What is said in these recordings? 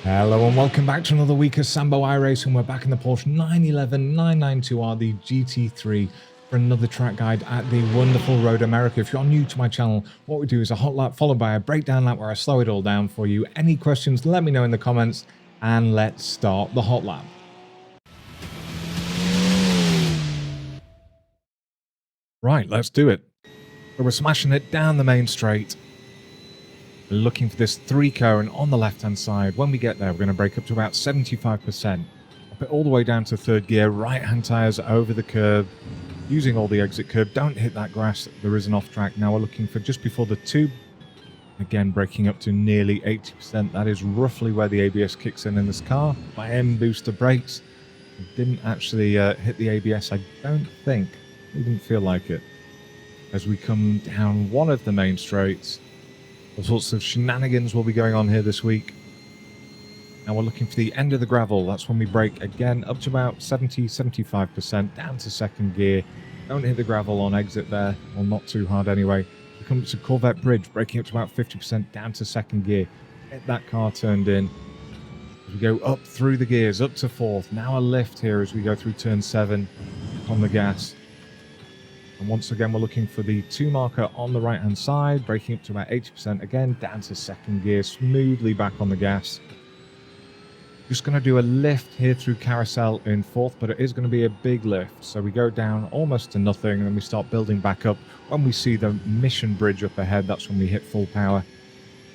Hello and welcome back to another week of Sambo iRacing. We're back in the Porsche 911 992R, the GT3, for another track guide at the wonderful Road America. If you're new to my channel, what we do is a hot lap followed by a breakdown lap where I slow it all down for you. Any questions, let me know in the comments, and let's start the hot lap. Right, let's do it. So we're smashing it down the main straight. We're looking for this 3-cone on the left-hand side. When we get there, we're going to brake up to about 75%. Up it all the way down to third gear, right-hand tyres over the curb, using all the exit curb. Don't hit that grass. There is an off-track. Now we're looking for just before the 2. Again, braking up to nearly 80%. That is roughly where the ABS kicks in this car. My mBooster brakes didn't actually hit the ABS, I don't think. It didn't feel like it. As we come down one of the main straights, all sorts of shenanigans will be going on here this week. Now we're looking for the end of the gravel. That's when we brake again up to about 70-75%, down to second gear. Don't hit the gravel on exit there, well, not too hard anyway. We come to Corvette Bridge, braking up to about 50%, down to second gear. Get that car turned in. As we go up through the gears, up to fourth. Now a lift here as we go through turn 7 on the gas. And once again, we're looking for the 2 marker on the right-hand side, braking up to about 80%, again, down to second gear, smoothly back on the gas. Just going to do a lift here through Carousel in fourth, but it is going to be a big lift. So we go down almost to nothing, and then we start building back up. When we see the Mission Bridge up ahead, that's when we hit full power.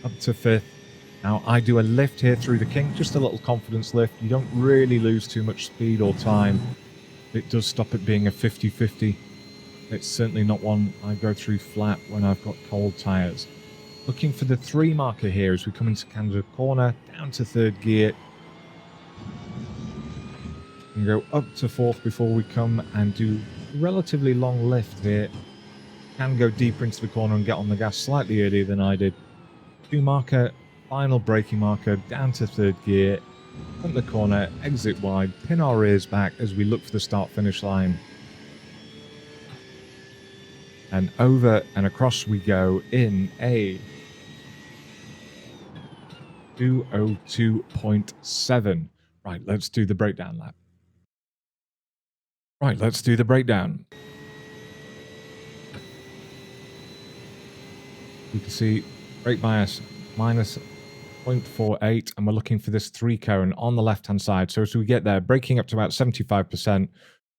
Up to fifth. Now, I do a lift here through the kink, just a little confidence lift. You don't really lose too much speed or time. It does stop it being a 50-50. It's certainly not one I go through flat when I've got cold tyres. Looking for the 3 marker here as we come into Canada Corner, down to third gear. And go up to fourth before we come and do a relatively long lift here. Can go deeper into the corner and get on the gas slightly earlier than I did. 2 marker, final braking marker, down to third gear. Up the corner, exit wide, pin our rears back as we look for the start-finish line. And over and across we go in a 2:02.7. Right, let's do the breakdown lap. Right, let's do the breakdown. You can see brake bias minus 0.48, and we're looking for this 3-cone on the left-hand side. So as we get there, braking up to about 75%,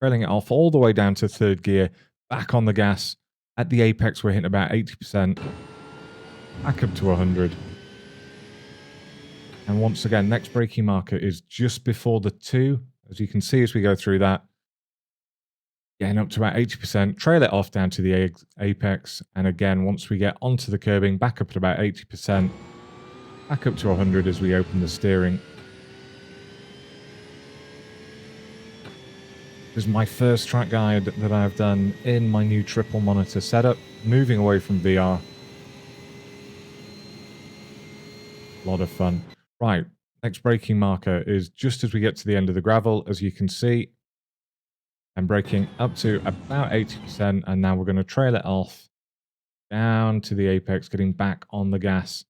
trailing it off all the way down to third gear, back on the gas. At the apex, we're hitting about 80%, back up to 100. And once again, next braking marker is just before the 2. As you can see as we go through that, getting up to about 80%, trail it off down to the apex. And again, once we get onto the curbing, back up at about 80%, back up to 100 as we open the steering. This is my first track guide that I've done in my new triple monitor setup, moving away from VR. A lot of fun. Right, next braking marker is just as we get to the end of the gravel, as you can see. And braking up to about 80%, and now we're going to trail it off down to the apex, getting back on the gas.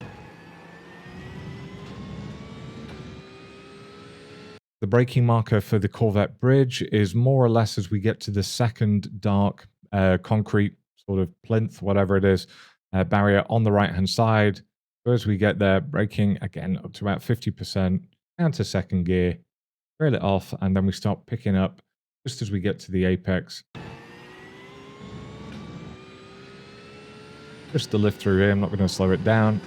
The braking marker for the Corvette Bridge is more or less as we get to the second dark concrete sort of plinth, whatever it is, barrier on the right-hand side. So as we get there, braking again up to about 50%, down to second gear, trail it off, and then we start picking up just as we get to the apex. Just the lift through here, I'm not going to slow it down.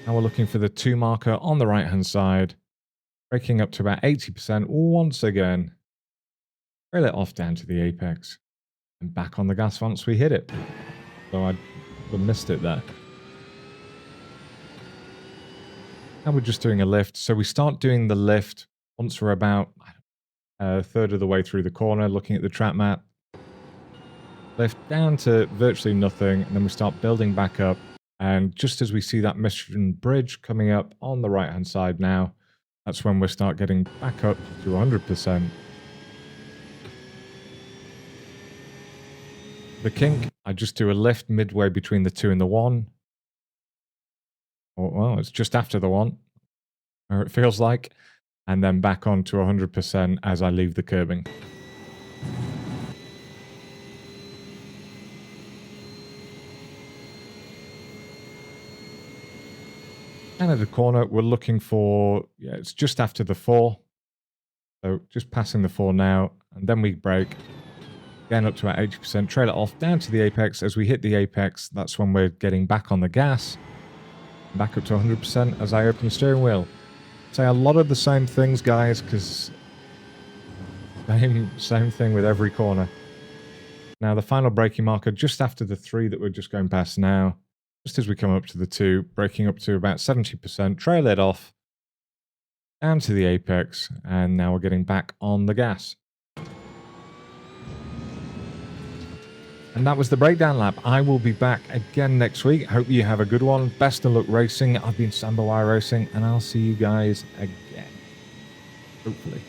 Now we're looking for the 2 marker on the right-hand side, braking up to about 80% once again. Trail it off down to the apex, and back on the gas once we hit it. So I missed it there. Now we're just doing a lift. So we start doing the lift once we're about a third of the way through the corner, looking at the track map. Lift down to virtually nothing, and then we start building back up. And just as we see that Mission Bridge coming up on the right-hand side now, that's when we start getting back up to 100%. The kink, I just do a lift midway between the 2 and the 1. Or, well, it's just after the one, or it feels like, and then back on to 100% as I leave the curbing. And at a corner, we're looking for, yeah, it's just after the 4. So just passing the 4 now, and then we brake. Again, up to about 80%, trail it off down to the apex. As we hit the apex, that's when we're getting back on the gas. Back up to 100% as I open the steering wheel. Say a lot of the same things, guys, because same thing with every corner. Now, the final braking marker just after the 3 that we're just going past now. Just as we come up to the 2, braking up to about 70%, trail it off, down to the apex, and now we're getting back on the gas. And that was the breakdown lap. I will be back again next week. Hope you have a good one. Best of luck racing. I've been Sambo iRacing, and I'll see you guys again. Hopefully.